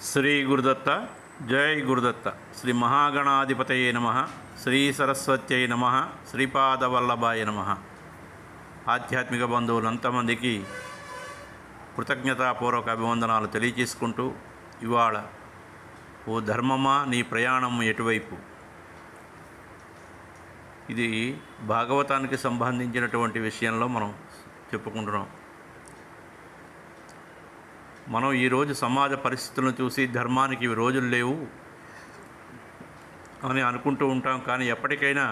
శ్రీ గురుదత్త. జై గురుదత్త. శ్రీ మహాగణాధిపతయే నమ. శ్రీ సరస్వత్యై నమ. శ్రీపాదవల్లభాయ నమ. ఆధ్యాత్మిక బంధువులంతమందికి కృతజ్ఞతాపూర్వక అభివందనాలు తెలియజేసుకుంటూ, ఇవాళ ఓ ధర్మమా నీ ప్రయాణం ఎటువైపు, ఇది భాగవతానికి సంబంధించినటువంటి విషయంలో మనం చెప్పుకుంటున్నాం. మనం ఈరోజు సమాజ పరిస్థితులను చూసి ధర్మానికి ఇవి రోజులు లేవు అని అనుకుంటూ ఉంటాం. కానీ ఎప్పటికైనా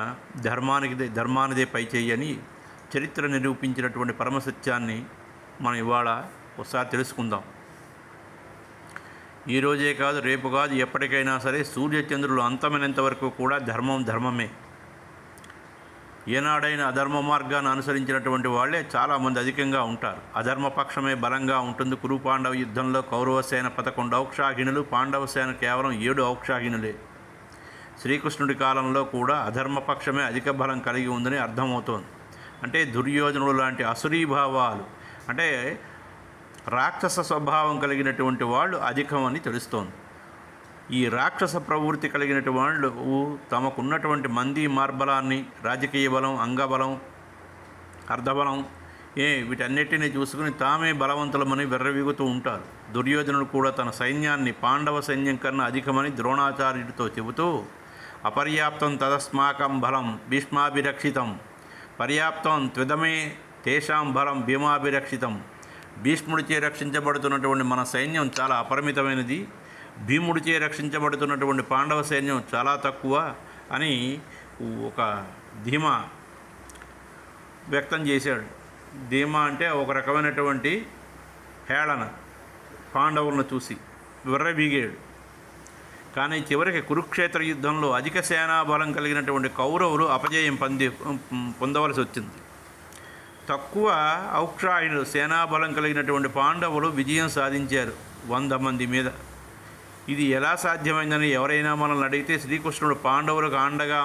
ధర్మానిదే పై చెయ్యని చరిత్ర నిరూపించినటువంటి పరమసత్యాన్ని మనం ఇవాళ ఒకసారి తెలుసుకుందాం. ఈరోజే కాదు, రేపు కాదు, ఎప్పటికైనా సరే సూర్యచంద్రులు అంతమైనంత వరకు కూడా ధర్మమే. ఏనాడైనా అధర్మ మార్గాన్ని అనుసరించినటువంటి వాళ్ళే చాలామంది అధికంగా ఉంటారు. అధర్మ పక్షమే బలంగా ఉంటుంది. కురు పాండవ యుద్ధంలో కౌరవసేన 11 ఔక్షాహిణులు, పాండవసేన కేవలం 7 ఔక్షాహిణులే. శ్రీకృష్ణుడి కాలంలో కూడా అధర్మ పక్షమే అధిక బలం కలిగి ఉందని అర్థమవుతోంది. అంటే దుర్యోధనుడు లాంటి అసురీభావాలు, అంటే రాక్షస స్వభావం కలిగినటువంటి వాళ్ళు అధికమని తెలుస్తోంది. ఈ రాక్షస ప్రవృత్తి కలిగినటువంటి వాళ్ళు తమకున్నటువంటి మంది మార్బలాన్ని, రాజకీయ బలం, అంగబలం, అర్ధబలం వీటన్నిటినీ చూసుకుని తామే బలవంతులమని వెర్రవీగుతూ ఉంటారు. దుర్యోధనుడు కూడా తన సైన్యాన్ని పాండవ సైన్యం కన్నా అధికమని ద్రోణాచార్యుడితో చెబుతూ, అపర్యాప్తం తదస్మాకం బలం భీష్మాభిరక్షితం, పర్యాప్తం త్విదమే తేషాం బలం భీమాభిరక్షితం. భీష్ముడిచే రక్షించబడుతున్నటువంటి మన సైన్యం చాలా అపరిమితమైనది, భీముడిచే రక్షించబడుతున్నటువంటి పాండవ సైన్యం చాలా తక్కువ అని ఒక ధీమా వ్యక్తం చేశాడు. ధీమా అంటే ఒక రకమైనటువంటి హేళన. పాండవులను చూసి విర్రవీగాడు. కానీ చివరికి కురుక్షేత్ర యుద్ధంలో అధిక సేనాబలం కలిగినటువంటి కౌరవులు అపజయం పొందవలసి వచ్చింది. తక్కువ ఔక్షాయులు సేనాబలం కలిగినటువంటి పాండవులు విజయం సాధించారు 100 మంది మీద. ఇది ఎలా సాధ్యమైందని ఎవరైనా మనల్ని అడిగితే శ్రీకృష్ణుడు పాండవులకు అండగా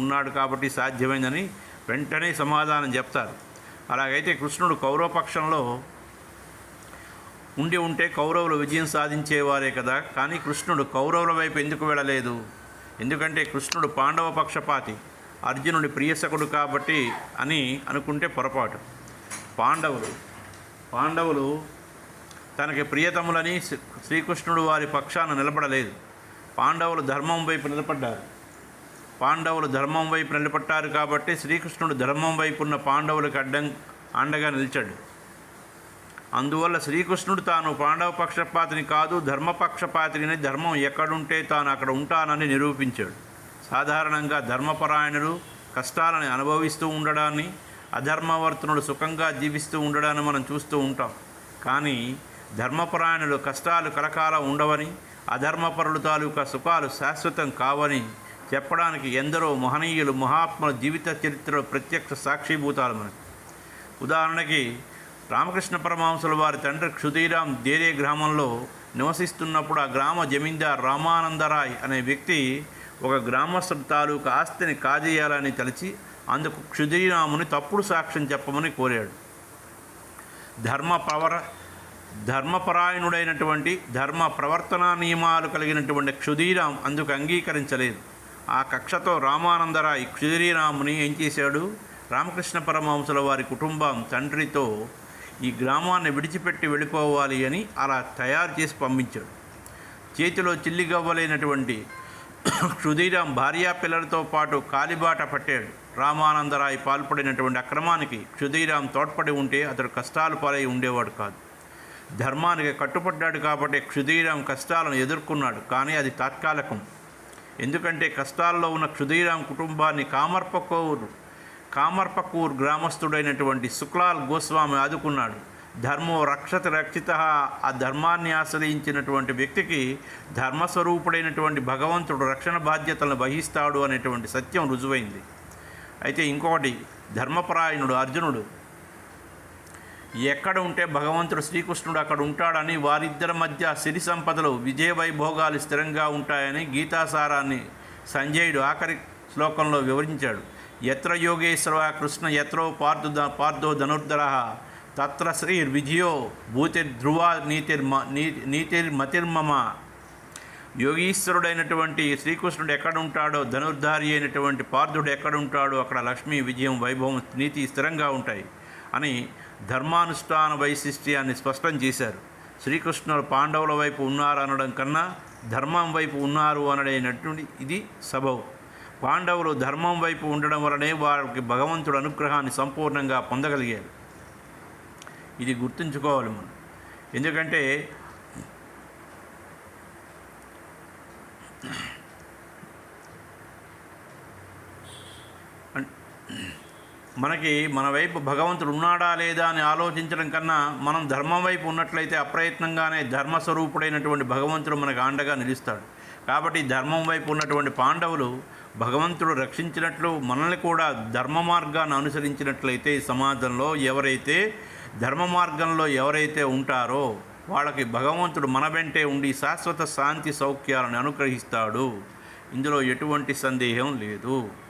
ఉన్నాడు కాబట్టి సాధ్యమైందని వెంటనే సమాధానం చెప్తారు. అలాగైతే కృష్ణుడు కౌరవపక్షంలో ఉంటే కౌరవులు విజయం సాధించేవారే కదా. కానీ కృష్ణుడు కౌరవుల వైపు ఎందుకు వెళ్ళలేదు? ఎందుకంటే కృష్ణుడు పాండవ పక్షపాతి, అర్జునుడి ప్రియసకుడు కాబట్టి అని అనుకుంటే పొరపాటు. పాండవులు తనకి ప్రియతములని శ్రీకృష్ణుడు వారి పక్షాన నిలబడలేదు. పాండవులు ధర్మం వైపు నిలబడ్డారు కాబట్టి శ్రీకృష్ణుడు ధర్మం వైపు ఉన్న పాండవులకు అండగా నిలిచాడు. అందువల్ల శ్రీకృష్ణుడు తాను పాండవ పక్షపాతిని కాదు, ధర్మపక్షపాతిని, ధర్మం ఎక్కడుంటే తాను అక్కడ ఉంటానని నిరూపించాడు. సాధారణంగా ధర్మపరాయణులు కష్టాలని అనుభవిస్తూ ఉండడాన్ని, అధర్మవర్తనుడు సుఖంగా జీవిస్తూ ఉండడాన్ని మనం చూస్తూ ఉంటాం. కానీ ధర్మపరాయణులు కష్టాలు కలకాలం ఉండవని, అధర్మపరులు తాలూకా సుఖాలు శాశ్వతం కావని చెప్పడానికి ఎందరో మహనీయులు, మహాత్ముల జీవిత చరిత్రలో ప్రత్యక్ష సాక్షిభూతాలు మనకి. ఉదాహరణకి రామకృష్ణ పరమహంసుల వారి తండ్రి క్షుదీరాం దేరే గ్రామంలో నివసిస్తున్నప్పుడు ఆ గ్రామ జమీందార్ రామానందరాయ్ అనే వ్యక్తి ఒక గ్రామస్తుడి తాలూకా ఆస్తిని కాజేయాలని తలచి అందుకు క్షుదీరాముని తప్పుడు సాక్ష్యం చెప్పమని కోరాడు. ధర్మపరాయణుడైనటువంటి, ధర్మ ప్రవర్తనా నియమాలు కలిగినటువంటి క్షుదీరాం అందుకు అంగీకరించలేదు. ఆ కక్షతో రామానందరాయ్ క్షుదీరాముని ఏం చేశాడు? రామకృష్ణ పరమహంసుల వారి కుటుంబం తండ్రితో ఈ గ్రామాన్ని విడిచిపెట్టి వెళ్ళిపోవాలి అని అలా తయారు చేసి పంపించాడు. చేతిలో చిల్లిగవ్వలేనటువంటి క్షుదీరాం భార్యా పిల్లలతో పాటు కాలిబాట పట్టాడు. రామానందరాయ్ పాల్పడినటువంటి అక్రమానికి క్షుదీరాం తోడ్పడి ఉంటే అతడు కష్టాలు పాలై ఉండేవాడు కాదు. ధర్మానికి కట్టుపడ్డాడు కాబట్టి క్షుదీరాం కష్టాలను ఎదుర్కొన్నాడు. కానీ అది తాత్కాలికం. ఎందుకంటే కష్టాల్లో ఉన్న క్షుదీరాం కుటుంబాన్ని కామర్పకూర్ గ్రామస్తుడైనటువంటి శుక్లాల్ గోస్వామి ఆదుకున్నాడు. ధర్మో రక్షతి రక్షిత. ఆ ధర్మాన్ని ఆశ్రయించినటువంటి వ్యక్తికి ధర్మస్వరూపుడైనటువంటి భగవంతుడు రక్షణ బాధ్యతలను వహిస్తాడు అనేటువంటి సత్యం రుజువైంది. అయితే ఇంకొకటి, ధర్మపరాయణుడు అర్జునుడు ఎక్కడ ఉంటే భగవంతుడు శ్రీకృష్ణుడు అక్కడ ఉంటాడని, వారిద్దరి మధ్య సిరి సంపదలు, విజయ వైభోగాలు స్థిరంగా ఉంటాయని గీతాసారాన్ని సంజయుడు ఆఖరి శ్లోకంలో వివరించాడు. ఎత్ర యోగేశ్వర కృష్ణ ఎత్రో పార్థో ధనుర్ధర తత్ర శ్రీ విజయో భూతిర్ధ్రువ నీతిర్మతిర్మమ యోగీశ్వరుడైనటువంటి శ్రీకృష్ణుడు ఎక్కడ ఉంటాడో, ధనుర్ధారి అయినటువంటి పార్థుడు ఎక్కడ ఉంటాడో అక్కడ లక్ష్మీ విజయం, వైభవం, నీతి స్థిరంగా ఉంటాయి అని ధర్మానుష్ఠాన వైశిష్ట్యాన్ని స్పష్టం చేశారు. శ్రీకృష్ణుడు పాండవుల వైపు ఉన్నారు అనడం కన్నా ధర్మం వైపు ఉన్నారు అనడైనటువంటి ఇది సబబు. పాండవులు ధర్మం వైపు ఉండడం వలనే వారికి భగవంతుడు అనుగ్రహాన్ని సంపూర్ణంగా పొందగలిగారు. ఇది గుర్తుంచుకోవాలి మనం. ఎందుకంటే మనకి మన వైపు భగవంతుడు ఉన్నాడా లేదా అని ఆలోచించడం కన్నా మనం ధర్మం వైపు ఉన్నట్లయితే అప్రయత్నంగానే ధర్మస్వరూపుడైనటువంటి భగవంతుడు మనకు అండగా నిలుస్తాడు. కాబట్టి ధర్మం వైపు ఉన్నటువంటి పాండవులు భగవంతుడు రక్షించినట్లు మనల్ని కూడా ధర్మ మార్గాన్ని అనుసరించినట్లయితే సమాజంలో ఎవరైతే ధర్మ మార్గంలో ఎవరైతే ఉంటారో వాళ్ళకి భగవంతుడు మన వెంటే ఉండి శాశ్వత శాంతి సౌఖ్యాలను అనుగ్రహిస్తాడు. ఇందులో ఎటువంటి సందేహం లేదు.